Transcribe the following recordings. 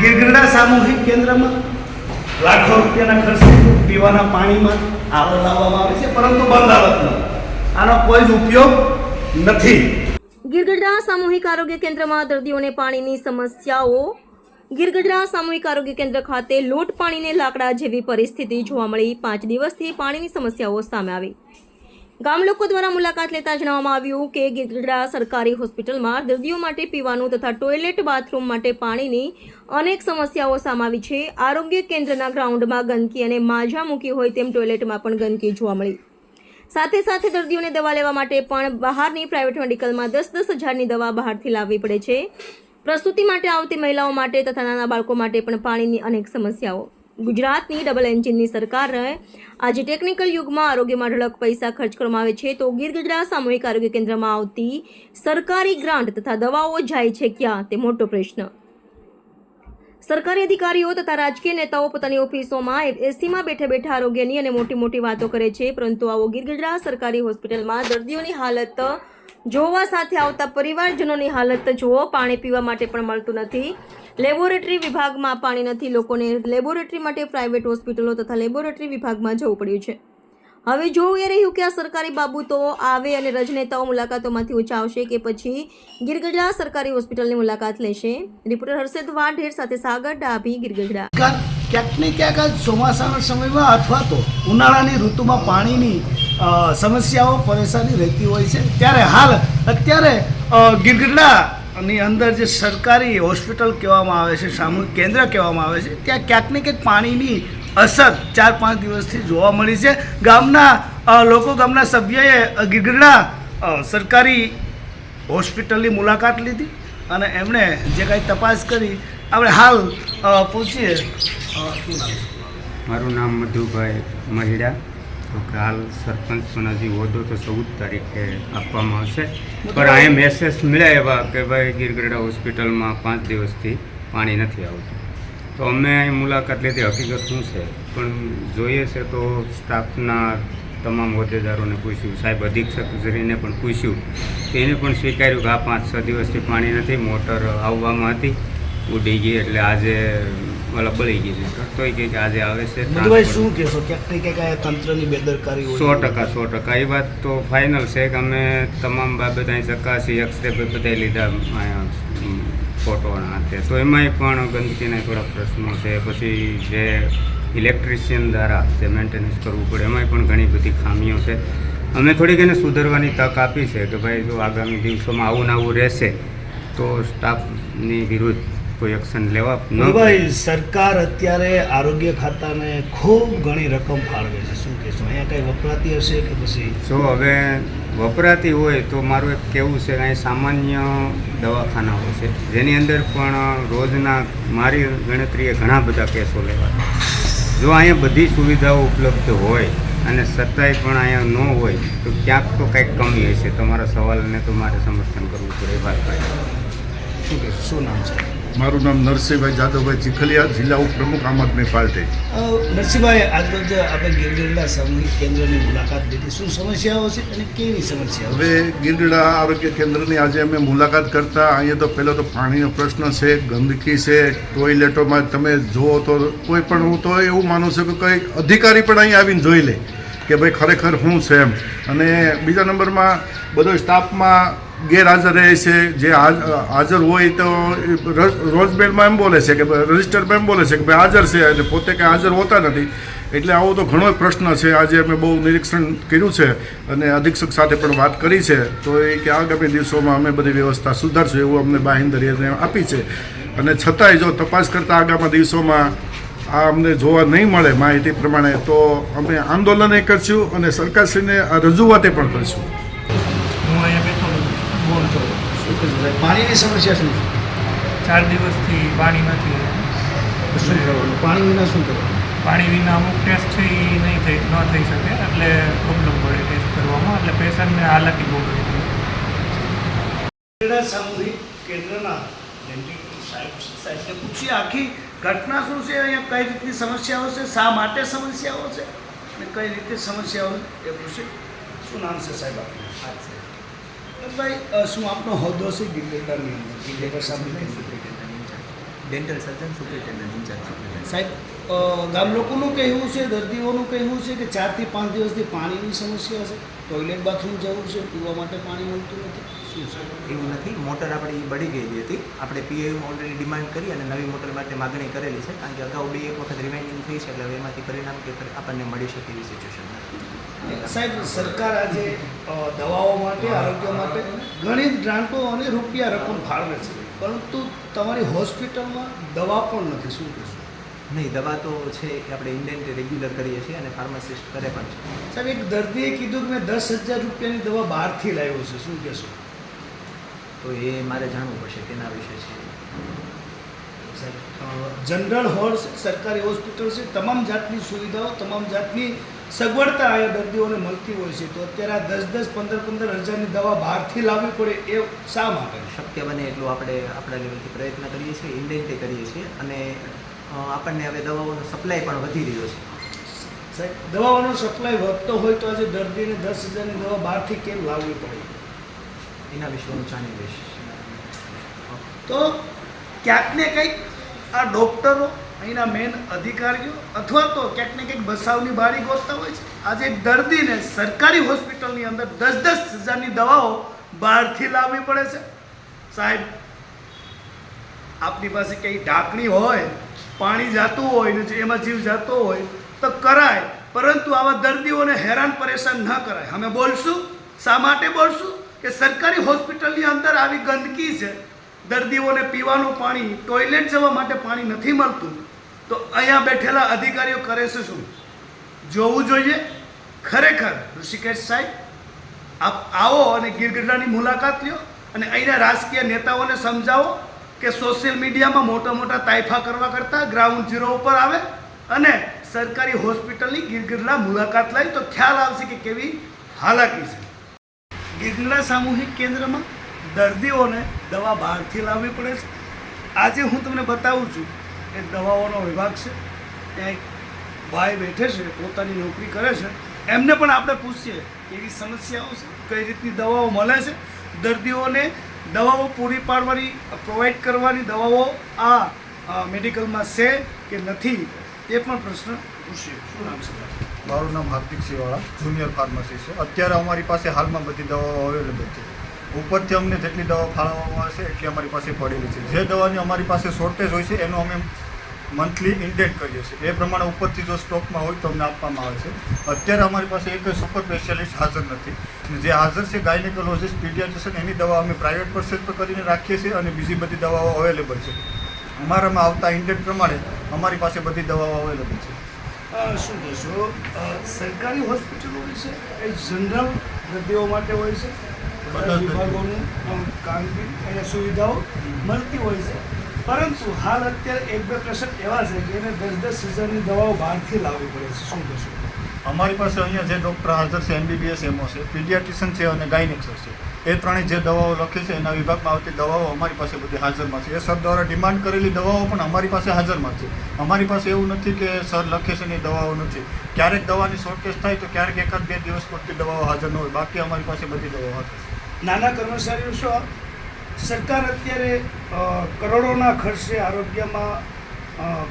ગીરગઢડા સામૂહિક કેન્દ્રમાં લાખો રૂપિયાના ખર્ચે પીવાના પાણીમાં આરો લાવવામાં આવે છે, પરંતુ બંધ હાલતમાં આનો કોઈ જ ઉપયોગ નથી. ગીરગઢડા સામૂહિક આરોગ્ય કેન્દ્રમાં દર્દીઓને પાણીની સમસ્યાઓ. ગીરગઢડા સામૂહિક આરોગ્ય કેન્દ્ર ખાતે લોટ પાણીને લાકડા જેવી પરિસ્થિતિ જોવા મળી. 5 દિવસથી પાણીની સમસ્યાઓ સામે આવી. ગામ લોકો દ્વારા મુલાકાત લેતા જણાવવામાં આવ્યું કે ગીરગઢડા સરકારી હોસ્પિટલમાં દર્દીઓ માટે પીવાનું તથા ટોયલેટ બાથરૂમ માટે પાણીની અનેક સમસ્યાઓ સામે આવી છે. આરોગ્ય કેન્દ્રના ગ્રાઉન્ડમાં ગંદકી અને માજા મૂકી હોય તેમ ટોયલેટમાં પણ ગંદકી જોવા મળી. સાથે સાથે દર્દીઓને દવા લેવા માટે પણ બહારની પ્રાઇવેટ મેડિકલમાં 10-10 હજારની દવા બહારથી લાવવી પડે છે. પ્રસૂતિ માટે આવતી મહિલાઓ માટે તથા નાના બાળકો માટે પણ પાણીની અનેક સમસ્યાઓ. ગુજરાતની ડબલ એન્જિનની સરકાર આજે ટેકનિકલ યુગમાં આરોગ્યમાં ઢળક પૈસા ખર્ચ કરવામાં આવે છે, તો ગીરગઢડા સામૂહિક આરોગ્ય કેન્દ્રમાં આવતી સરકારી ગ્રાન્ટ તથા દવાઓ જાય છે ક્યાં, તે મોટો પ્રશ્ન. સરકારી અધિકારીઓ તથા રાજકીય નેતાઓ પોતાની ઓફિસોમાં એસીમાં બેઠા બેઠા આરોગ્યની અને મોટી મોટી વાતો કરે છે, પરંતુ આવો ગીરગઢડા સરકારી હોસ્પિટલમાં દર્દીઓની હાલત જોવા સાથે આવતા પરિવારજનોની હાલત જુઓ. પાણી પીવા માટે પણ મળતું નથી. લેબોરેટરી વિભાગમાં પાણી નથી. લોકોને લેબોરેટરી માટે પ્રાઇવેટ હોસ્પિટલો તથા લેબોરેટરી વિભાગમાં જવું પડ્યું છે. હવે જોવું એ રહ્યું કે આ સરકારી બાબતો આવે અને રાજનેતાઓ મુલાકાતોમાંથી ઊંચા આવશે કે પછી ગીરગઢડા સરકારી હોસ્પિટલની મુલાકાત લેશે. રિપોર્ટર હર્ષદ વાઢેર સાથે સાગર ડાભી, ગીરગઢડા. ક્યાંક ને ક્યાંક આ ચોમાસાના સમયમાં અથવા તો ઉનાળાની ઋતુમાં પાણીની સમસ્યાઓ પરેશાની રહેતી હોય છે. ત્યારે અત્યારે ગીરગઢડાની અંદર જે સરકારી હોસ્પિટલ કહેવામાં આવે છે, સામૂહિક કેન્દ્ર કહેવામાં આવે છે, ત્યાં ક્યાંક ને ક્યાંક પાણીની અસર 4-5 દિવસથી જોવા મળી છે. ગામના સભ્યએ ગીરગઢડા સરકારી હોસ્પિટલની મુલાકાત લીધી અને એમણે જે કાંઈ તપાસ કરી. આપણે હાલ પૂછીએ, શું નામ? મારું નામ મધુભાઈ મહિડા. હાલ સરપંચ પણ હજી હોદ્દો તો 14 તારીખે આપવામાં આવશે, પણ અહીંયા મેસેજ મળ્યા એવા કે ભાઈ ગીરગઢડા હોસ્પિટલમાં 5 દિવસથી પાણી નથી આવતું. તો અમે અહીં મુલાકાત લીધી. હકીકત શું છે પણ જોઈએ છે તો સ્ટાફના તમામ હોદ્દેદારોને પૂછ્યું, સાહેબ અધિક્ષકશ્રીને પણ પૂછ્યું, તો એને પણ સ્વીકાર્યું કે આ 5-6 દિવસથી પાણી નથી. મોટર આવવામાં હતી, ઉડી ગઈ, એટલે આજે બળી ગઈ છે. તો એ કે આજે આવે છે. શું કહેશો? ક્યાંક તંત્રની બેદરકારી? 100% એ વાત તો ફાઇનલ છે કે અમે તમામ બાબત અહીં ચકાસી, એક્સરે બધાઈ લીધા ફોટોના હાથે. તો એમાંય પણ ગંદકીના થોડા પ્રશ્નો છે. પછી જે ઇલેક્ટ્રિશિયન દ્વારા જે મેન્ટેનન્સ કરવું પડે એમાંય પણ ઘણી બધી ખામીઓ છે. અમે થોડીક એને સુધારવાની તક આપી છે કે ભાઈ જો આગામી દિવસોમાં આવું ને આવું રહેશે તો સ્ટાફની વિરુદ્ધ કોઈ એક્શન લેવા ન. ભાઈ, સરકાર અત્યારે આરોગ્ય ખાતાને ખૂબ ઘણી રકમ ફાળવે છે, શું કહેશો? અહીંયા કંઈ વપરાતી હશે કે પછી? જો હવે વપરાતી હોય તો મારું એક કહેવું છે કે અહીં સામાન્ય દવાખાનાઓ છે જેની અંદર પણ રોજના મારી ગણતરીએ ઘણા બધા કેસો લેવાય. જો અહીંયા બધી સુવિધાઓ ઉપલબ્ધ હોય અને છતાંય પણ અહીંયા ન હોય તો ક્યાંક તો કંઈક કમી હશે. તમારા સવાલને તો મારે સમર્થન કરવું પડે. એ વાત ભાઈ, શું નામ છે? મારું નામ નરસિંહભાઈ જાદવભાઈ ચીખલિયા, જિલ્લા ઉપપ્રમુખ આમ આદમી પાર્ટી. નરસિંહભાઈ, આજરોજ આપણે ગીરગઢડા સામૂહિક કેન્દ્રની મુલાકાત લીધી. શું સમસ્યાઓ છે અને કેવી સમસ્યાઓ? હવે ગીરગઢડા આરોગ્ય કેન્દ્રની આજે અમે મુલાકાત કરતા અહીંયા તો પહેલો તો પાણીનો પ્રશ્ન છે, ગંદકી છે, ટોયલેટોમાં તમે જુઓ તો કોઈ પણ, હું તો એવું માનું છું કે કોઈ અધિકારી પણ અહીં આવીને જોઈ લે કે ભાઈ ખરેખર શું છે એમ. અને બીજા નંબરમાં બધો સ્ટાફમાં ગેરહાજર રહે છે. જે હાજર હોય તો રોજમેલમાં એમ બોલે છે કે રજિસ્ટરમાં એમ બોલે છે કે ભાઈ હાજર છે, અને પોતે કંઈ હાજર હોતા નથી. એટલે આવો તો ઘણો પ્રશ્ન છે. આજે અમે બહુ નિરીક્ષણ કર્યું છે અને અધિક્ષક સાથે પણ વાત કરી છે. તો એ કે આગામી દિવસોમાં અમે બધી વ્યવસ્થા સુધારશું એવું અમને બાંહેધરી આપી છે. અને છતાંય જો તપાસ કરતાં આગામી દિવસોમાં આ અમને જોવા નહીં મળે માહિતી પ્રમાણે, તો અમે આંદોલન કરશું અને સરકારશ્રીને રજૂઆતે પણ કરશું. પાણીની સમસ્યા શું છે? 4 દિવસથી પાણી નથી. શું કરવાનું? પાણી વિના શું કરવાનું? પાણી વિના અમુક ટેસ્ટ છે એ ન થઈ શકે, એટલે પ્રોબ્લેમ પડે ટેસ્ટ કરવામાં, એટલે પેશન્ટને હાલાકી બહુ પડે. સામૂહિક કેન્દ્રના સાહેબને પૂછીએ આખી ઘટના શું છે, અહીંયા કઈ રીતની સમસ્યાઓ છે, શા માટે સમસ્યાઓ છે અને કઈ રીતે સમસ્યાઓ એ પૂછે. શું નામ છે સાહેબ આપનું? ભાઈ, શું આપનો હોદ્દો છે ગીરગઢડાની અંદર? ગીરગઢડા સામૂહિક dental surgeon superintendent incharge superintendent. સાહેબ ગામ લોકોનું કહેવું છે, દર્દીઓનું કહેવું છે કે 4 થી 5 દિવસથી પાણીની સમસ્યા છે, ટોયલેટ બાથરૂમ જવું છે, પીવા માટે પાણી મળતું નથી. શું છે? એવું નથી, મોટર આપણી બળી ગયેલી હતી. આપણે પીઆઈમાં ઓલરેડી ડિમાન્ડ કરી અને નવી મોટર માટે માગણી કરેલી છે, કારણ કે અગાઉ બી એક વખત રિમાઇન્ડિંગ થઈ છે, એટલે હવે એમાંથી પરિણામ કે આપણને મળી શકે એવી સિચ્યુએશન નથી. સાહેબ સરકાર આજે દવાઓ માટે, આરોગ્ય માટે ઘણી જ ગ્રાન્ટો અને રૂપિયા રકમ ફાળવે છે, પરંતુ તમારી હોસ્પિટલમાં દવા પણ નથી. શું કહેશો? નહીં, દવા તો છે એ આપણે ઇન્ડેન્ટ રેગ્યુલર કરીએ છીએ અને ફાર્માસિસ્ટ કરે પણ છે. સાહેબ એક દર્દીએ કીધું કે મેં 10,000 રૂપિયાની દવા બહારથી લાવ્યો છે. શું કહેશો? તો એ મારે જાણવું પડશે તેના વિશે છે. જનરલ હોલ છે, સરકારી હોસ્પિટલ છે, તમામ જાતની સુવિધાઓ, તમામ જાતની સગવડતા અહીંયા દર્દીઓને મળતી હોય છે, તો અત્યારે આ 10,000 15,000 હજારની દવા બહારથી લાવવી પડે એ શા માટે? શક્ય બને એટલું આપણે આપણા લેવલથી પ્રયત્ન કરીએ છીએ, ઇન્ડેન્ટે કરીએ છીએ અને આપણને હવે દવાઓનો સપ્લાય પણ વધી રહ્યો છે. સાહેબ દવાઓનો સપ્લાય વધતો હોય તો આજે દર્દીને 10,000ની દવા બહારથી કેમ લાવવી પડે? એના વિશે હું જાણી લઈશ. તો ક્યાંક ને કંઈક આ ડૉક્ટરો, અહીંના મેન અધિકારીઓ અથવા તો ક્યાંક ને કંઈક બસાવની બારી ગોતતા હોય છે. આજે એક દર્દીને સરકારી હોસ્પિટલની અંદર 10,000ની દવાઓ બહારથી લાવવી પડે છે. સાહેબ આપની પાસે કંઈ ઢાંકણી હોય, પાણી જાતું હોય ને એમાં જીવ જતો હોય તો કરાય, પરંતુ આવા દર્દીઓને હેરાન પરેશાન ન કરાય. અમે બોલશું, શા માટે બોલશું કે સરકારી હોસ્પિટલની અંદર આવી ગંદકી છે, દર્દીઓને પીવાનું પાણી, ટોયલેટ જવા માટે પાણી નથી મળતું, તો અહીંયા બેઠેલા અધિકારીઓ કરે છે શું? જોવું જોઈએ. ખરેખર ઋષિકેશ સાહેબ આપ આવો અને ગીરગઢડાની મુલાકાત લ્યો અને અહીંના રાજકીય નેતાઓને સમજાવો કે સોશિયલ મીડિયામાં મોટા મોટા તાઇફા કરવા કરતાં ગ્રાઉન્ડ ઝીરો ઉપર આવે અને સરકારી હોસ્પિટલની ગીરગઢડા મુલાકાત લઈ તો ખ્યાલ આવશે કે કેવી હાલાકી છે. ગીરગઢડા સામૂહિક કેન્દ્રમાં દર્દીઓને દવા બહારથી લાવવી પડે છે. આજે હું તમને બતાવું છું કે દવાઓનો વિભાગ છે, ત્યાં એક ભાઈ બેઠે છે, પોતાની નોકરી કરે છે, એમને પણ આપણે પૂછીએ કેવી સમસ્યાઓ છે, કઈ રીતની દવાઓ મળે છે, દર્દીઓને દવાઓ પૂરી પાડવાની, પ્રોવાઈડ કરવાની દવાઓ આ મેડિકલમાં છે કે નથી, એ પણ પ્રશ્ન પૂછીએ. શું નામ છે? મારું નામ હાર્દિક સિવાળા, જુનિયર ફાર્માસિસ્ટ છે. અત્યારે અમારી પાસે હાલમાં બધી દવાઓ અવેલેબલ છે. ઉપરથી અમને જેટલી દવા ફાળવવામાં આવશે એટલી અમારી પાસે પડેલી છે. જે દવાની અમારી પાસે શોર્ટેજ હોય છે એનું અમે મંથલી ઇન્ડેન્ટ કરીએ છીએ. એ પ્રમાણે ઉપરથી જો સ્ટોકમાં હોય તો અમને આપવામાં આવે છે. અત્યારે અમારી પાસે એક સુપર સ્પેશિયાલિસ્ટ હાજર નથી. જે હાજર છે ગાયનેકોલોજીસ્ટ, પીડિયાટ્રિશિયન, એની દવા અમે પ્રાઇવેટ પરચેઝ પર કરીને રાખીએ છીએ અને બીજી બધી દવાઓ અવેલેબલ છે. અમારામાં આવતા ઇન્ડેન્ટ પ્રમાણે અમારી પાસે બધી દવાઓ અવેલેબલ છે. શું કહેશો? સરકારી હોસ્પિટલો હોય છે એ જનરલ દર્દીઓ માટે હોય છે, બધા વિભાગોનું કામગીરી અહીંયા સુવિધાઓ મળતી હોય છે, પરંતુ હાલ અત્યારે 1-2 પ્રસંગ એવા છે કે એને 10,000ની દવાઓ બહારથી લાવવી પડે છે. શું કહેશો? અમારી પાસે અહીંયા જે ડૉક્ટર હાજર છે, MBBS એમઓ છે, પીડિયાટ્રિશિયન છે અને ગાયનેક્સર છે, એ ત્રણેય જે દવાઓ લખે છે એના વિભાગમાં આવતી દવાઓ અમારી પાસે બધી હાજરમાં છે. એ સર દ્વારા ડિમાન્ડ કરેલી દવાઓ પણ અમારી પાસે હાજરમાં છે. અમારી પાસે એવું નથી કે સર લખે છે ને એ દવાઓ નથી. ક્યારેક દવાની શોર્ટેજ થાય તો ક્યારેક 1-2 દિવસ પૂરતી દવાઓ હાજર ન હોય, બાકી અમારી પાસે બધી દવાઓ હાજર છે. નાના કર્મચારીઓ શું, સરકાર અત્યારે કરોડોના ખર્ચે આરોગ્યમાં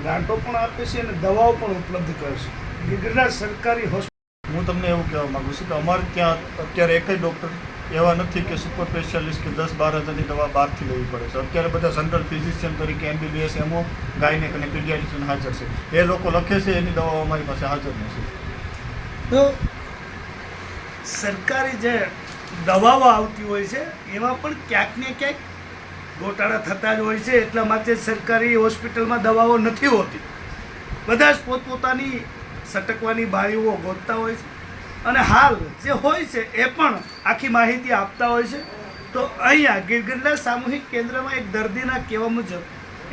ગ્રાન્ટો પણ આપે છે અને દવાઓ પણ ઉપલબ્ધ કરે છે. ગીરગઢડા સરકારી હોસ્પિટલ, હું તમને એવું કહેવા માગું છું કે અમારે ત્યાં અત્યારે એકય ડૉક્ટર એવા નથી કે સુપર સ્પેશિયાલિસ્ટ કે 10-12 હજારની દવા બહારથી લેવી પડે છે. અત્યારે બધા જનરલ ફિઝિશિયન તરીકે MBBS એમઓ, ગાયનેક અને પીડિયાટ્રિશિયન હાજર છે. એ લોકો લખે છે એની દવાઓ અમારી પાસે હાજર નથી. તો સરકારી જે દવાઓ આવતી હોય છે એમાં પણ ક્યાંક ને ક્યાંક ગોટાળા થતા જ હોય છે. એટલા માટે સરકારી હોસ્પિટલમાં દવાઓ નથી હોતી. બધા જ પોતપોતાની સટકવાની બારીઓ ગોતતા હોય છે અને હાલ જે હોય છે એ પણ આખી માહિતી આપતા હોય છે. તો અહીંયા ગીરગઢડા સામૂહિક કેન્દ્રમાં એક દર્દીના કહેવા મુજબ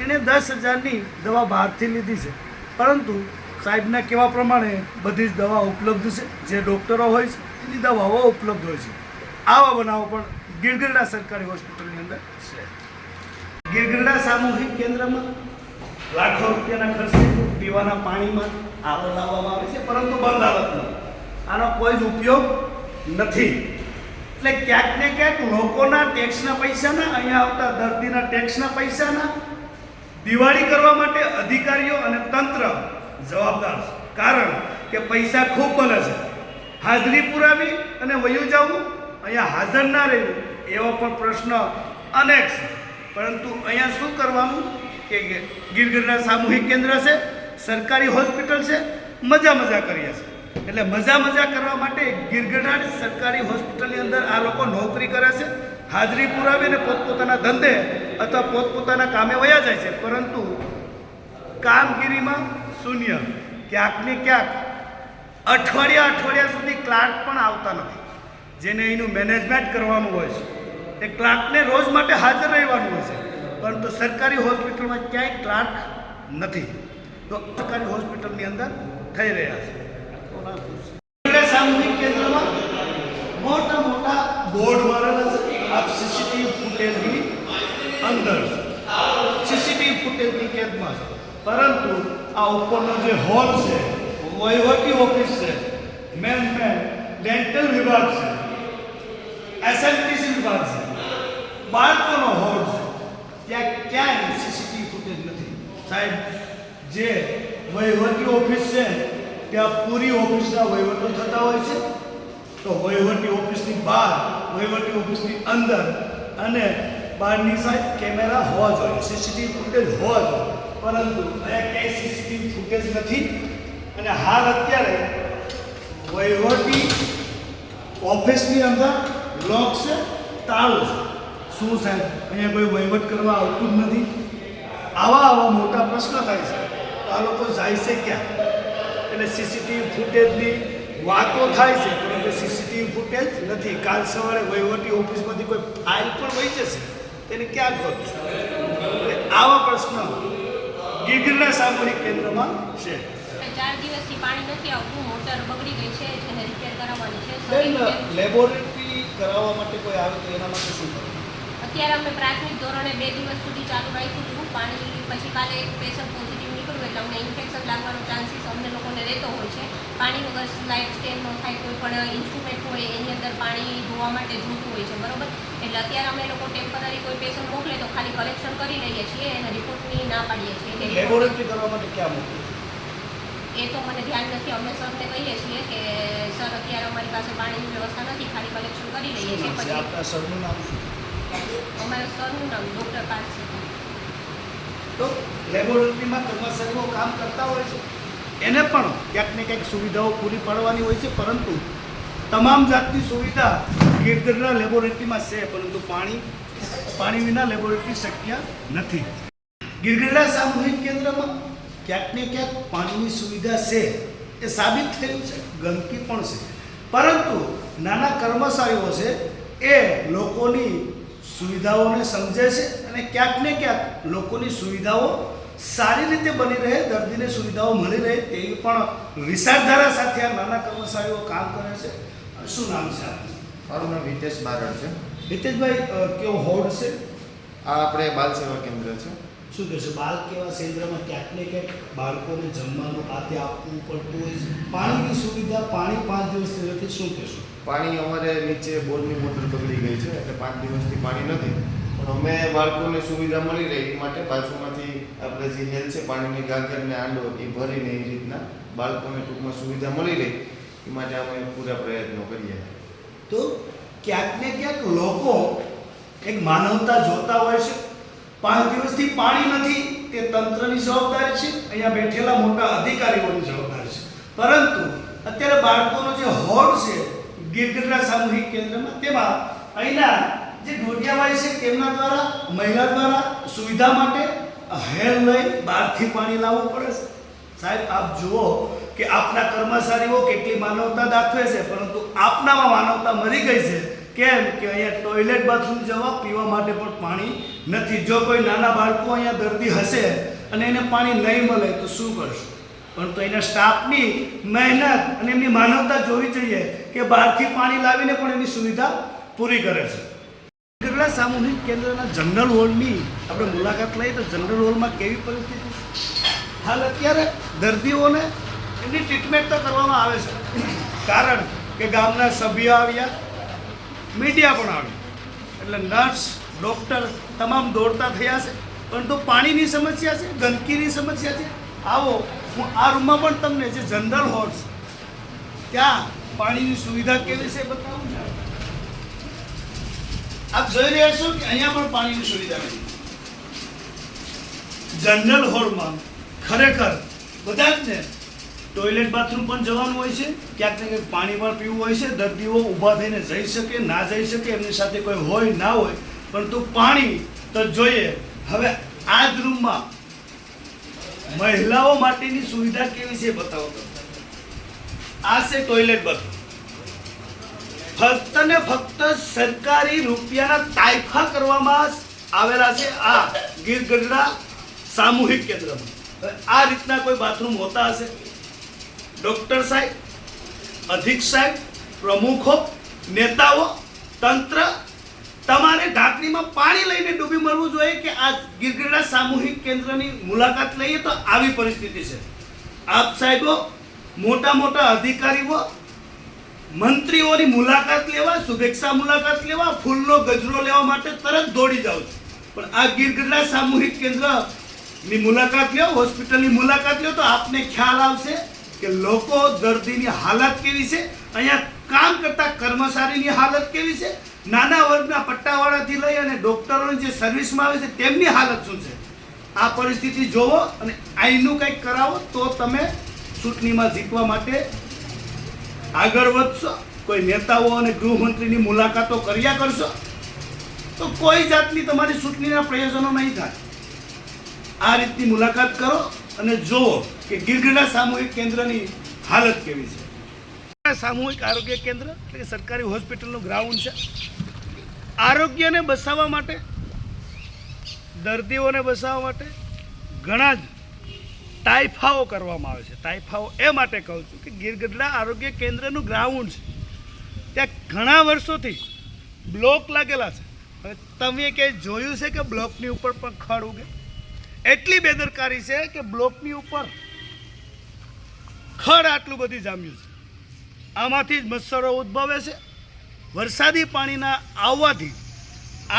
એણે 10,000ની દવા બહારથી લીધી છે, પરંતુ સાહેબના કહેવા પ્રમાણે બધી જ દવા ઉપલબ્ધ છે. જે ડૉક્ટરો હોય છે એની દવાઓ ઉપલબ્ધ હોય છે. આવા બનાવો પણ ગીરગઢડા સરકારી હોસ્પિટલની અંદર છે. ગીરગઢડા સામૂહિક કેન્દ્રમાં લાખો રૂપિયાના ખર્ચે પીવાના પાણીમાં આવો લાવવામાં આવે છે, પરંતુ બંધ હાલતમાં. આનો કોઈ જ ઉપયોગ નથી. એટલે ક્યાંક ને ક્યાંક લોકોના ટેક્સના પૈસાના, અહીંયા આવતા દર્દીના ટેક્સના પૈસાના દિવાળી કરવા માટે અધિકારીઓ અને તંત્ર જવાબદાર છે, કારણ કે પૈસા ખૂબ બને છે. હાજરી પુરાવી અને વયું જવું, અહીંયા હાજર ના રહેવું, એવો પણ પ્રશ્ન અનેક છે. પરંતુ અહીંયા શું કરવાનું કે ગીરગઢડા સામૂહિક કેન્દ્ર છે, સરકારી હોસ્પિટલ છે, મજા કરીએ છીએ. એટલે મજા કરવા માટે ગીરગઢડા સરકારી હોસ્પિટલની અંદર આ લોકો નોકરી કરે છે, હાજરી પુરાવીને પોતપોતાના ધંધે અથવા પોતપોતાના કામે વયા જાય છે. પરંતુ કામગીરીમાં શૂન્ય. ક્યાંક ને ક્યાંક અઠવાડિયા સુધી ક્લાર્ક પણ આવતા નથી, જેને એનું મેનેજમેન્ટ કરવાનું હોય છે. એ ક્લાર્કને રોજ માટે હાજર રહેવાનું હોય છે, પરંતુ સરકારી હોસ્પિટલમાં ક્યાંય ક્લાર્ક નથી. તો સરકારી હોસ્પિટલની અંદર થઈ રહ્યા છે. સામૂહિક કેન્દ્રમાં મોટા બોર્ડ મારેલા છે. આપ સીસીટીવી ફૂટેજની અંદર સીસીટીવી ફૂટેજની કેદમાં છે. પરંતુ આ ઉપરનો જે હોલ છે, વહીવટી ઓફિસ છે, મેન ડેન્ટલ વિભાગ છે, એસએમટીસી વિભાગ છે, બાળકોનો હોલ છે, ત્યાં ક્યાંય સીસીટીવી ફૂટેજ નથી. સાહેબ, જે વહીવટી ઓફિસ છે ત્યાં પૂરી ઓફિસના વહીવટો થતા હોય છે. તો વહીવટી ઓફિસની બહાર, વહીવટી ઓફિસની અંદર અને બહારની સાઈડ કેમેરા હોવા જોઈએ, સીસીટીવી ફૂટેજ હોવા જોઈએ. પરંતુ અહીંયા ક્યાંય સીસીટીવી ફૂટેજ નથી. અને હાલ અત્યારે વહીવટી ઓફિસની અંદર લોક છે, તાળું છે. શું સાહેબ, અહીંયા કોઈ વહીવટ કરવા આવતું જ નથી? આવા મોટા પ્રશ્ન થાય છે. તો આ લોકો જાય છે ક્યાં? એટલે સીસીટીવી ફૂટેજની વાતો થાય છે, પરંતુ સીસીટીવી ફૂટેજ નથી. કાલ સવારે વહીવટી ઓફિસમાંથી કોઈ ફાઇલ પણ વહી જશે, તેને ક્યાં ગોતશું? એટલે આવા પ્રશ્ન ગીરગઢડા સામૂહિક કેન્દ્રમાં છે. 4 દિવસથી પાણી નથી આવતું, મોટર બગડી ગઈ છે, જેને રિપેર કરાવવાની છે. લેબોરેટરી કરાવવા માટે કોઈ આવે તો એના માટે શું કરવું? અત્યારે અમે પ્રાથમિક ધોરણે 2 દિવસ સુધી ચાલુ રાખ્યું હતું પાણી. પછી કાલે એક પેશન્ટ પોઝિટિવ નીકળ્યું, એટલે અમને ઇન્ફેક્શન લાગવાનો ચાન્સીસ અમને લોકોને રહેતો હોય છે. પાણી વગર લાઇટ સ્ટેન્ડ ન થાય, કોઈ પણ ઇન્સ્ટ્રુમેન્ટ હોય એની અંદર પાણી ધોવા માટે જોતું હોય છે, બરોબર? એટલે અત્યારે અમે લોકો ટેમ્પરરી કોઈ પેશન્ટ મોકલે તો ખાલી કલેક્શન કરી લઈએ છીએ, એના રિપોર્ટની ના પાડીએ છીએ. લેબોરેટરી કરવા માટે ક્યાં મોકલું? એ તો મને ધ્યાન નથી. અમે સરને કહીએ છીએ કે સર, અત્યારે અમારી પાસે પાણીની વ્યવસ્થા નથી, ખાલી કલેક્શન કરી લઈએ છીએ. પછી આપણા સરનું નામ શું? અમારા સરનું નામ ડૉક્ટર પારસી. તો લેબોરેટરીમાં કર્મચારીઓ કામ કરતા હોય છે, એને પણ ક્યાંક ને ક્યાંક સુવિધાઓ પૂરી પાડવાની હોય છે. પરંતુ તમામ જાતની સુવિધા ગીરગઢડા લેબોરેટરીમાં છે, પરંતુ પાણી વિના લેબોરેટરી શક્ય નથી. ગીરગઢડા સામૂહિક કેન્દ્રમાં ક્યાંક ને ક્યાંક પાણીની સુવિધા છે, એ સાબિત થયું છે. ગંદકી પણ છે, પરંતુ નાના કર્મચારીઓ છે એ લોકોની સુવિધાઓને સમજે છે અને ક્યાંક ને ક્યાંક લોકોની સુવિધાઓ સારી રીતે બની રહે, દર્દીને સુવિધાઓ મળી રહે, તેવી પણ વિચારધારા સાથે આ નાના કર્મચારીઓ કામ કરે છે. શું નામ છે આપનું? મારું નામ હિતેશ બારડ છે. હિતેશભાઈ, કેવો હોડ છે? આ આપણે બાલ સેવા કેન્દ્ર છે. શું કહેશો? બાલ કેવા કેન્દ્રમાં ક્યાંક ને ક્યાંક બાળકોને જમવાનું આતે આપવું પડતું હોય છે. પાણીની સુવિધા, પાણી 5 દિવસથી નથી, શું કહેશો? પાણી અમારે નીચે બોરની મોટર બગડી ગઈ છે, એટલે 5 દિવસથી પાણી નથી. પણ અમે બાળકોને સુવિધા મળી રહે એ માટે બાજુમાંથી આપણે જે હેલ છે, પાણીની ગાગર ને આંડો એ ભરીને એ રીતના બાળકોને ટૂંકમાં સુવિધા મળી રહે એ માટે અમે પૂરા પ્રયત્નો કરીએ. તો ક્યાંક ને ક્યાંક લોકો એક માનવતા જોતા હોય છે. 5 દિવસથી પાણી નથી, તે તંત્રની જવાબદારી છે, અહીંયા બેઠેલા મોટા અધિકારીઓની જવાબદારી છે. પરંતુ અત્યારે બાળકોનો જે હોડ છે ગીરગઢડા સામૂહિક કેન્દ્રમાં, તેમાં અહીંના જે ડોડિયાભાઈ છે તેમના દ્વારા, મહિલા દ્વારા સુવિધા માટે હેલ લઈ બહારથી પાણી લાવવું પડે છે. સાહેબ, આપ જુઓ કે આપના કર્મચારીઓ કેટલી માનવતા દાખવે છે, પરંતુ આપનામાં માનવતા મરી ગઈ છે. કેમ કે અહીંયા ટોયલેટ બાથરૂમ જવા, પીવા માટે પણ પાણી નથી. જો કોઈ નાના બાળકો અહીંયા દર્દી હશે અને એને પાણી નહીં મળે તો શું કરશે? પરંતુ એના સ્ટાફની મહેનત અને એમની માનવતા જોવી જોઈએ કે બહારથી પાણી લાવીને પણ એની સુવિધા પૂરી કરે છે. ગીરગઢડા સામૂહિક કેન્દ્રના જનરલ હોલની આપણે મુલાકાત લઈએ તો જનરલ હોલમાં કેવી પરિસ્થિતિ? હાલ અત્યારે દર્દીઓને એમની ટ્રીટમેન્ટ તો કરવામાં આવે છે, કારણ કે ગામના સભ્યો આવ્યા, મીડિયા પણ આવ્યું, એટલે નર્સ, ડૉક્ટર તમામ દોડતા થયા છે. પરંતુ પાણીની સમસ્યા છે, ગંદકીની સમસ્યા છે. આવો હું આ રૂમમાં પણ તમને જે જનરલ હોલ છે ત્યાં પાણીની સુવિધા કેવી છે બતાવું ને. આપ જોઈ રહ્યા છો કે અહીંયા પણ પાણીની સુવિધા નથી. જનરલ હોલમાં ખરેખર બધા જ ને ટોયલેટ બાથરૂમ પણ જવાનું હોય છે, ક્યાંક ને ક્યાંક પાણી પણ પીવું હોય છે. દર્દીઓ ઊભા થઈને જઈ શકે ના જઈ શકે, એમની સાથે કોઈ હોય ના હોય, પરંતુ પાણી તો જોઈએ. હવે આ જ રૂમમાં મહિલાઓ માટેની સુવિધા કેવી છે બતાવો તો. આ છે ટોયલેટ બાથરૂમ. ફક્ત ને ફક્ત સરકારી રૂપિયાના તાઇફા કરવામાં આવેલા છે આ ગીરગઢડા સામૂહિક કેન્દ્રમાં. હવે આ રીતના કોઈ બાથરૂમ હોતા હશે? ડૉક્ટર સાહેબ, અધિક સાહેબ, પ્રમુખો, નેતાઓ, તંત્ર તમારે ઢાંકણીમાં પાણી લઈને ડૂબી મરવું જોઈએ કે આ ગીરગઢડા સામૂહિક કેન્દ્રની મુલાકાત લઈએ તો આવી પરિસ્થિતિ છે. આપ સાહેબો, મોટા મોટા અધિકારીઓ, મંત્રીઓની મુલાકાત લેવા, શુભેચ્છા મુલાકાત લેવા, ફૂલનો ગજરો લેવા માટે તરત દોડી જાઓ છો. પણ આ ગીરગઢડા સામૂહિક કેન્દ્રની મુલાકાત લો, હોસ્પિટલની મુલાકાત લો તો આપને ખ્યાલ આવશે કે લોકો દર્દીની હાલત કેવી છે, અહીંયા કામ કરતા કર્મચારીની હાલત કેવી છે, નાના વર્ગના પટ્ટાવાળાથી લઈ અને ડૉક્ટરોની જે સર્વિસમાં આવે છે તેમની હાલત શું છે. આ પરિસ્થિતિ જોવો અને અહીંનું કંઈક કરાવો તો તમે ચૂંટણીમાં જીતવા માટે આગળ વધશો. કોઈ નેતાઓ અને ગૃહમંત્રીની મુલાકાતો કર્યા કરશો તો કોઈ જાતની તમારી ચૂંટણીના પ્રયોજનો નહીં થાય. આ રીતની મુલાકાત કરો અને જુઓ કે ગીરગઢડા સામૂહિક કેન્દ્રની હાલત કેવી છે. સામૂહિક આરોગ્ય કેન્દ્ર એટલે કે સરકારી હોસ્પિટલનું ગ્રાઉન્ડ છે. આરોગ્યને બચાવવા માટે, દર્દીઓને બચાવવા માટે ઘણા જ તાઇફાઓ કરવામાં આવે છે. તાઇફાઓ એ માટે કહું છું કે ગીરગઢડા આરોગ્ય કેન્દ્રનું ગ્રાઉન્ડ છે, ત્યાં ઘણા વર્ષોથી બ્લોક લાગેલા છે. હવે તમે ક્યાંય જોયું છે કે બ્લોકની ઉપર પણ ખડ ઉગે? એટલી બેદરકારી છે કે બ્લોકની ઉપર ખડ આટલું બધી જામ્યું છે. આમાંથી જ મચ્છરો ઉદ્ભવે છે. વરસાદી પાણીના આવવાથી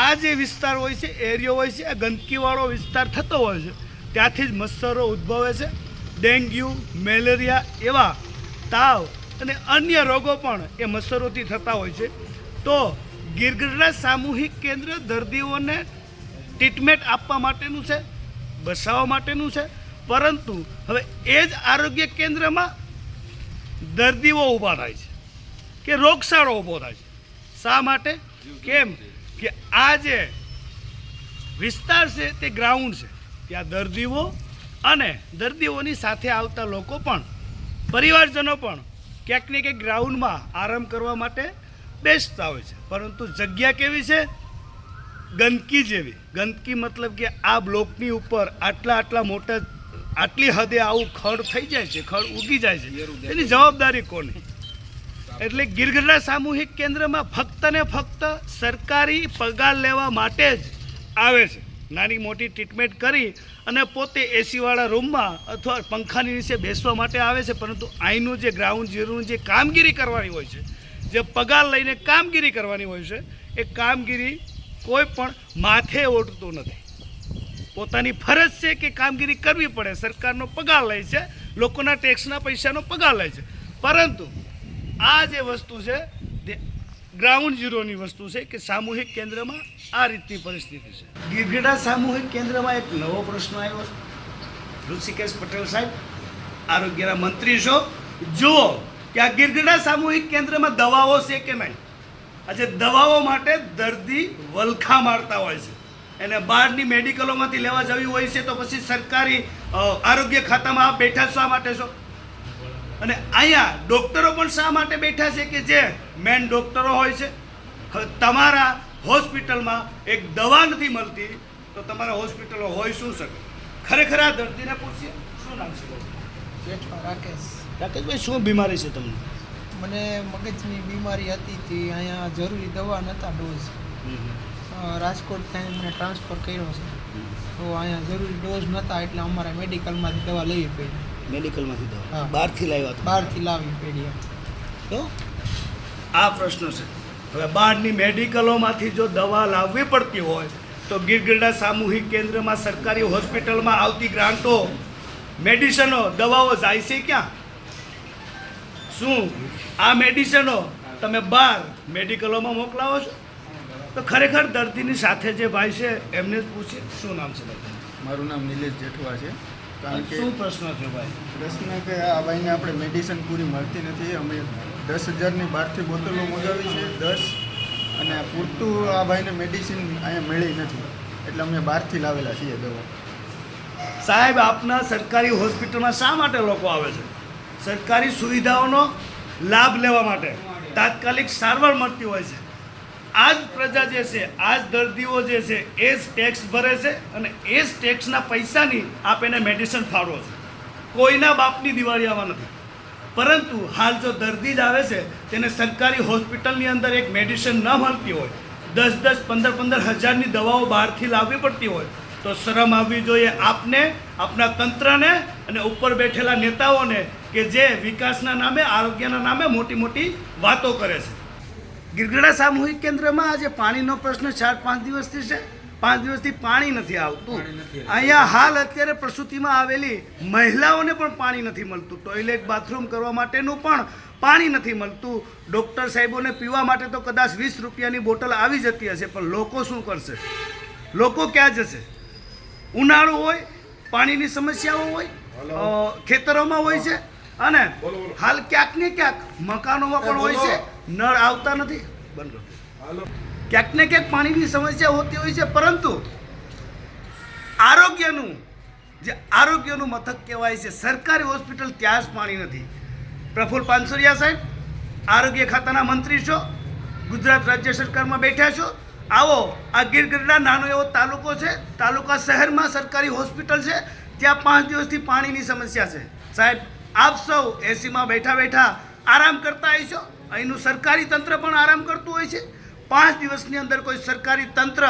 આ જે વિસ્તાર હોય છે, એરિયો હોય છે, આ ગંદકીવાળો વિસ્તાર થતો હોય છે, ત્યાંથી જ મચ્છરો ઉદ્ભવે છે. ડેન્ગ્યુ, મેલેરિયા એવા તાવ અને અન્ય રોગો પણ એ મચ્છરોથી થતા હોય છે. તો ગીરગઢડા સામૂહિક કેન્દ્ર દર્દીઓને ટ્રીટમેન્ટ આપવા માટેનું છે, બચાવવા માટેનું છે. પરંતુ હવે એ જ આરોગ્ય કેન્દ્રમાં દર્દીઓ ઊભા થાય છે કે રોગચાળો ઊભો થાય છે. શા માટે? કેમ કે આ જે વિસ્તાર છે તે ગ્રાઉન્ડ છે, ત્યાં દર્દીઓ અને દર્દીઓની સાથે આવતા લોકો પણ, પરિવારજનો પણ ક્યાંક ને ક્યાંક ગ્રાઉન્ડમાં આરામ કરવા માટે બેસતા હોય છે. પરંતુ જગ્યા કેવી છે? ગંદકી જેવી. ગંદકી મતલબ કે આ બ્લોકની ઉપર આટલા મોટા, આટલી હદે આવું ખડ થઈ જાય છે, ખડ ઉગી જાય છે, એની જવાબદારી કોની? એટલે ગીરગઢડા સામૂહિક કેન્દ્રમાં ફક્ત ને ફક્ત સરકારી પગાર લેવા માટે જ આવે છે. નાની મોટી ટ્રીટમેન્ટ કરી અને પોતે એસીવાળા રૂમમાં અથવા પંખાની નીચે બેસવા માટે આવે છે. પરંતુ અહીંનું જે ગ્રાઉન્ડ ઝીરોનું જે કામગીરી કરવાની હોય છે, જે પગાર લઈને કામગીરી કરવાની હોય છે, એ કામગીરી કોઈ પણ માથે ઓઢતું નથી. પોતાની ફરજ છે કે કામગીરી કરવી પડે. સરકારનો પગાર લે છે, લોકોના ટેક્સના પૈસાનો પગાર લે છે. પરંતુ આ જે વસ્તુ છે તે ગ્રાઉન્ડ ઝીરોની વસ્તુ છે કે સામૂહિક કેન્દ્રમાં આ રીતની પરિસ્થિતિ છે. ગીરગઢડા સામૂહિક કેન્દ્રમાં એક નવો પ્રશ્ન આવ્યો છે. ઋષિકેશ પટેલ સાહેબ, આરોગ્યના મંત્રી છો, જુઓ કે આ ગીરગઢડા સામૂહિક કેન્દ્રમાં દવાઓ છે કે નહીં? આજે દવાઓ માટે દર્દી વલખા મારતા હોય છે, એને બહારની મેડિકલોમાંથી લેવા જવી હોય છે, તો પછી સરકારી આરોગ્ય ખાતામાં આપ બેઠા શા માટે છો? અને અહીંયા ડૉક્ટરો પણ શા માટે બેઠા છે કે જે મેન ડૉક્ટરો હોય છે? હવે તમારા હોસ્પિટલમાં એક દવા નથી મળતી તો તમારા હોસ્પિટલો હોય શું શકે? ખરેખર આ દર્દીને પૂછીએ. શું નામ છે? રાકેશ. રાકેશભાઈ, શું બીમારી છે તમને? મને મગજની બીમારી હતી તે અહીંયા જરૂરી દવા નહોતા ડોઝ. રાજકોટ ત્યાં મને ટ્રાન્સફર કર્યો છે, તો અહીંયા જરૂરી ડોઝ નહોતા એટલે અમારે મેડિકલમાંથી દવા લેવી પડી. મેડિકલમાંથી દવા? હા. બહારથી લાવ્યા હતા? બહારથી લાવવી પડી. તો આ પ્રશ્ન છે. હવે બહારની મેડિકલોમાંથી જો દવા લાવવી પડતી હોય તો તો ગીરગઢડા સામૂહિક કેન્દ્રમાં સરકારી હોસ્પિટલમાં આવતી ગ્રાન્ટો, મેડિસનો, દવાઓ જાય છે ક્યાં? શું આ મેડિસનો તમે બહાર મેડિકલોમાં મોકલાવો છો? તો ખરેખર દર્દીની સાથે જે ભાઈ છે એમને જ પૂછીએ. શું નામ છે ભાઈ? મારું નામ નિલેશ જેઠવા છે. કારણ કે શું પ્રશ્ન છે ભાઈ? પ્રશ્ન કે આ ભાઈને આપણે મેડિસિન પૂરી મળતી નથી. અમે 10,000ની બહારથી બોટલો મગાવી છે 10, અને પૂરતું આ ભાઈને મેડિસિન અહીંયા મળી નથી, એટલે અમે બહારથી લાવેલા છીએ દવા. સાહેબ, આપના સરકારી હોસ્પિટલમાં શા માટે લોકો આવે છે? સરકારી સુવિધાઓનો લાભ લેવા માટે, તાત્કાલિક સારવાર મળતી હોય છે. આ જ પ્રજા જે છે, આ જ દર્દીઓ જે છે એ જ ટેક્સ ભરે છે અને એ જ ટેક્સના પૈસાની આપ એને મેડિસિન ફાળવો છો. કોઈના બાપની દિવાળી આવા નથી. પરંતુ હાલ જો દર્દી જ આવે છે તેને સરકારી હોસ્પિટલની અંદર એક મેડિસિન ન મળતી હોય, 10,000, 15,000 હજારની દવાઓ બહારથી લાવવી પડતી હોય, તો શરમ આવવી જોઈએ આપને, આપના તંત્રને અને ઉપર બેઠેલા નેતાઓને કે જે વિકાસના નામે, આરોગ્યના નામે મોટી મોટી વાતો કરે છે. ગીરગઢડા સામૂહિક કેન્દ્રમાં આજે પાણીનો પ્રશ્ન 4-5 દિવસથી છે. 5 દિવસથી પાણી નથી આવતું. અહીંયા હાલ અત્યારે પ્રસૂતિમાં આવેલી મહિલાઓને પણ પાણી નથી મળતું. ટોયલેટ, બાથરૂમ કરવા માટેનું પણ પાણી નથી મળતું. ડૉક્ટર સાહેબોને પીવા માટે તો કદાચ 20 રૂપિયાની બોટલ આવી જતી હશે, પણ લોકો શું કરશે? લોકો ક્યાં જશે? ઉનાળો હોય, પાણીની સમસ્યાઓ હોય, ખેતરોમાં હોય છે, અને હાલ ક્યાંક ને ક્યાંક મકાનોમાં પણ હોય છે. નળ આવતા નથી, ક્યાંક ને ક્યાંક પાણીની સમસ્યા હોતી હોય છે. પરંતુ આરોગ્યનું મથક કહેવાય છે સરકારી હોસ્પિટલ, ત્યાં જ પાણી નથી. પ્રફુલ્લ પાનસુરિયા સાહેબ, આરોગ્ય ખાતાના મંત્રી છો, ગુજરાત રાજ્ય સરકારમાં બેઠા છો. આવો, આ ગીરગઢડા નાનો એવો તાલુકો છે, તાલુકા શહેરમાં સરકારી હોસ્પિટલ છે, ત્યાં 5 દિવસથી પાણીની સમસ્યા છે. સાહેબ, આપ સૌ એસીમાં બેઠા બેઠા આરામ કરતા હશો. અહીંનું સરકારી તંત્ર પણ આરામ કરતું હોય છે. 5 દિવસની અંદર કોઈ સરકારી તંત્ર,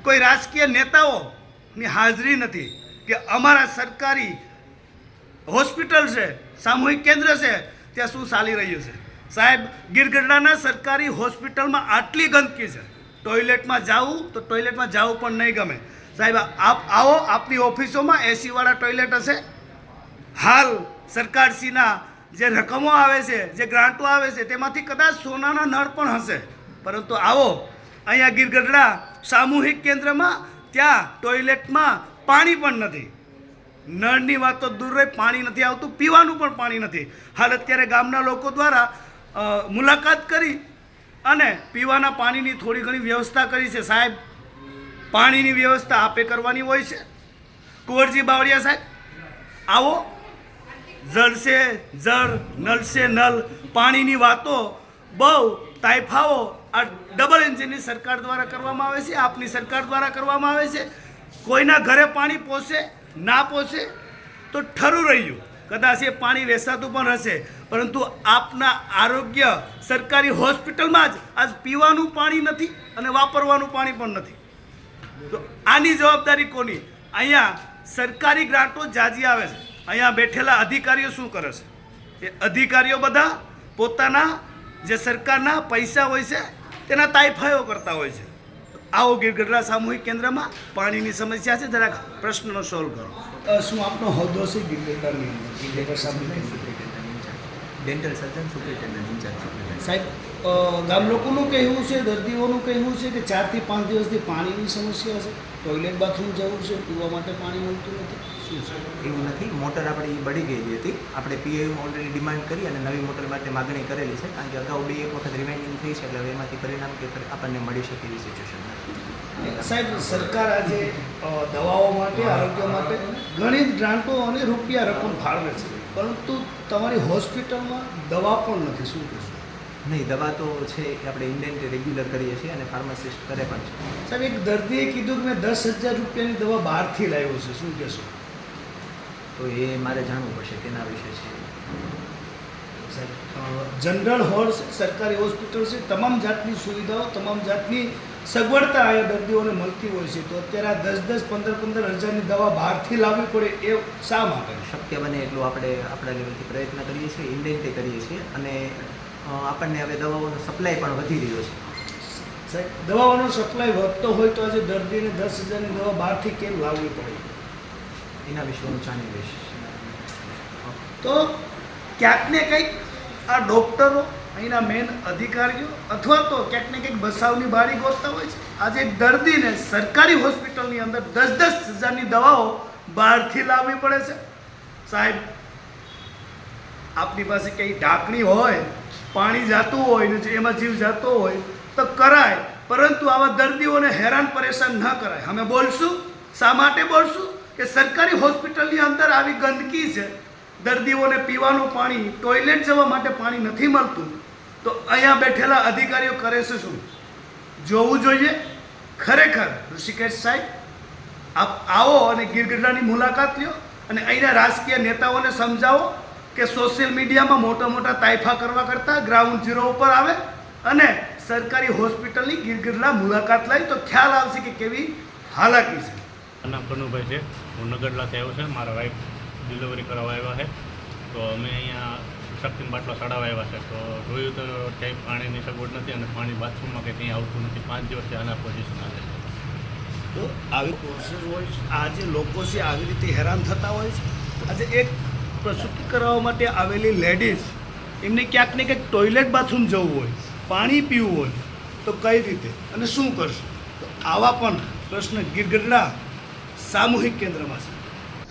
કોઈ રાજકીય નેતાઓની હાજરી નથી કે અમારા સરકારી હોસ્પિટલ છે, સામૂહિક કેન્દ્ર છે, ત્યાં શું ચાલી રહ્યું છે. સાહેબ, ગીરગઢડાના સરકારી હોસ્પિટલમાં આટલી ગંદકી છે, ટોયલેટમાં જવું તો ટોયલેટમાં જવું પણ નહીં ગમે. સાહેબ, આપ આવો, આપની ઓફિસોમાં એસીવાળા ટોયલેટ હશે. હાલ સરકારશ્રીના જે રકમો આવે છે, જે ગ્રાન્ટો આવે છે, તેમાંથી કદાચ સોનાના નળ પણ હશે. પરંતુ આવો અહીંયા ગીરગઢડા સામૂહિક કેન્દ્રમાં, ત્યાં ટોયલેટમાં પાણી પણ નથી. નળની વાત તો દૂર રહી, પાણી નથી આવતું, પીવાનું પણ પાણી નથી. હાલ અત્યારે ગામના લોકો દ્વારા મુલાકાત કરી અને પીવાના પાણીની થોડી ઘણી વ્યવસ્થા કરી છે. સાહેબ, પાણીની વ્યવસ્થા આપે કરવાની હોય છે. કુંવરજી બાવળિયા સાહેબ, આવો. જળ છે જળ, નલ છે નલ, પાણીની વાતો બહુ તાઇફાઓ આ ડબલ એન્જિનની સરકાર દ્વારા કરવામાં આવે છે, આપની સરકાર દ્વારા કરવામાં આવે છે. કોઈના ઘરે પાણી પહોંચે ના પહોંચે તો ઠરું રહ્યું, કદાચ એ પાણી વેચાતું પણ હશે. પરંતુ આપના આરોગ્ય સરકારી હોસ્પિટલમાં જ આજ પીવાનું પાણી નથી અને વાપરવાનું પાણી પણ નથી. તો આની જવાબદારી કોની? અહીંયા સરકારી ગ્રાન્ટો જાજી આવે છે, અહીંયા બેઠેલા અધિકારીઓ શું કરે છે? એ અધિકારીઓ બધા પોતાના જે સરકારના પૈસા હોય છે તેના તાઇફાયો કરતા હોય છે. આવો ગીરગઢડા સામૂહિક કેન્દ્રમાં પાણીની સમસ્યા છે, જરાક પ્રશ્નનો સોલ્વ કરો. શું આપનો હોદ્દો છે ગીરગઢડાની અંદર? ગીરગઢડા સામૂહિક ડેન્ટલ સર્જન, સુપરિન્ટેન્ડન્ટ ઇન્ચાર્જ. સાહેબ, ગામ લોકોનું કહેવું છે, દર્દીઓનું કહેવું છે કે 4 થી 5 દિવસથી પાણીની સમસ્યા છે, ટોયલેટ બાથરૂમ જવું છે, પીવા માટે પાણી મળતું નથી. શું છે? એવું નથી, મોટર આપણી બળી ગયેલી હતી. આપણે પીએ ઓલરેડી ડિમાન્ડ કરી અને નવી મોટર માટે માગણી કરેલી છે, કારણ કે અગાઉ બી એક વખત રિમાઇન્ડિંગ થઈ છે, એટલે હવે એમાંથી પરિણામ કે આપણને મળી શકે એવી સિચ્યુએશન નથી. સાહેબ, સરકાર આજે દવાઓ માટે, આરોગ્ય માટે ઘણી જ ગ્રાન્ટો અને રૂપિયા રકમ ફાળવે છે, પરંતુ તમારી હોસ્પિટલમાં દવા પણ નથી. શું કહેશો? નહીં, દવા તો છે આપણે ઇન્ડિયન રેગ્યુલર કરીએ છીએ અને ફાર્માસિસ્ટ કરે પણ છે. સાહેબ, એક દર્દીએ કીધું કે મેં 10,000 રૂપિયાની દવા બહારથી લાવ્યો છે. શું કહેશો? તો એ મારે જાણવું પડશે તેના વિશે છે. સાહેબ, જનરલ હોલ સરકારી હોસ્પિટલ છે, તમામ જાતની સુવિધાઓ, તમામ જાતની સગવડતા અહીંયા દર્દીઓને મળતી હોય છે, તો અત્યારે આ 10,000, 15,000 હજારની દવા બહારથી લાવવી પડે એ શા માટે? શક્ય બને એટલું આપણે આપણા લેવલથી પ્રયત્ન કરીએ છીએ, ઇન્ડિયનથી કરીએ છીએ, અને આપણને હવે દવાઓનો સપ્લાય પણ વધી રહ્યો છે. સાહેબ દવાઓનો સપ્લાય વધતો હોય તો આજે દર્દીને 10,000ની દવા બહારથી કેમ લાવવી પડે? એના વિશે હું જાણી લઈશ. તો ક્યાંક ને કંઈક આ ડૉક્ટરો અહીંના મેન અધિકારીઓ અથવા તો ક્યાંક ને કંઈક બસાવની બારી ગોતતા હોય છે. આજે એક દર્દીને સરકારી હોસ્પિટલની અંદર 10,000ની દવાઓ બહારથી લાવવી પડે છે. સાહેબ આપની પાસે કંઈ ઢાંકણી હોય, પાણી જાતું હોય ને એમાં જીવ જતો હોય તો કરાય, પરંતુ આવા દર્દીઓને હેરાન પરેશાન ન કરાય. અમે બોલશું, શા માટે બોલશું કે સરકારી હોસ્પિટલની અંદર આવી ગંદકી છે, દર્દીઓને પીવાનું પાણી, ટોયલેટ જવા માટે પાણી નથી મળતું, તો અહીંયા બેઠેલા અધિકારીઓ કરે છે શું? જોવું જોઈએ. ખરેખર ઋષિકેશ સાહેબ આપ આવો અને ગીરગઢડાની મુલાકાત લ્યો અને અહીંના રાજકીય નેતાઓને સમજાવો કે સોશિયલ મીડિયામાં મોટા મોટા તાઇફા કરવા કરતાં ગ્રાઉન્ડ ઝીરો ઉપર આવે અને સરકારી હોસ્પિટલની ગીરગઢડા મુલાકાત લઈ તો ખ્યાલ આવશે કે કેવી હાલાકી છે. મારું નામ કનુભાઈ છે. હું નગરલાથી આવ્યો છે. મારા વાઈફ ડિલિવરી કરાવવા આવ્યા છે. તો અમે અહીંયા શક્તિમ બાટલો ચડાવવા આવ્યા છે. તો જોયું તો ક્યાંય પાણીની સગવડ નથી અને પાણી બાથરૂમમાં કંઈ ત્યાં આવતું નથી. 5 દિવસથી આના પોઝિશન આવે છે. તો આવી પ્રોસેસ હોય છે. આજે લોકો છે આવી રીતે હેરાન થતા હોય છે. આજે એક પ્રસૂતિ કરાવવા માટે આવેલી લેડીઝ, એમને ક્યાંક ને ક્યાંક ટોયલેટ બાથરૂમ જવું હોય, પાણી પીવું હોય તો કઈ રીતે અને શું કરશે? તો આવા પણ પ્રશ્ન ગીરગઢડા સામૂહિક કેન્દ્રમાં છે.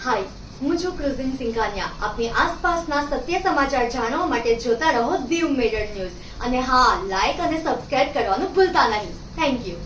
હાય, હું છું ક્રુઝિન સિંઘાનિયા. આપની આસપાસના સત્ય સમાચાર જાણવા માટે જોતા રહો દીવ મિરર ન્યૂઝ અને હા, લાઈક અને સબસ્ક્રાઇબ કરવાનું ભૂલતા નહીં. Thank you.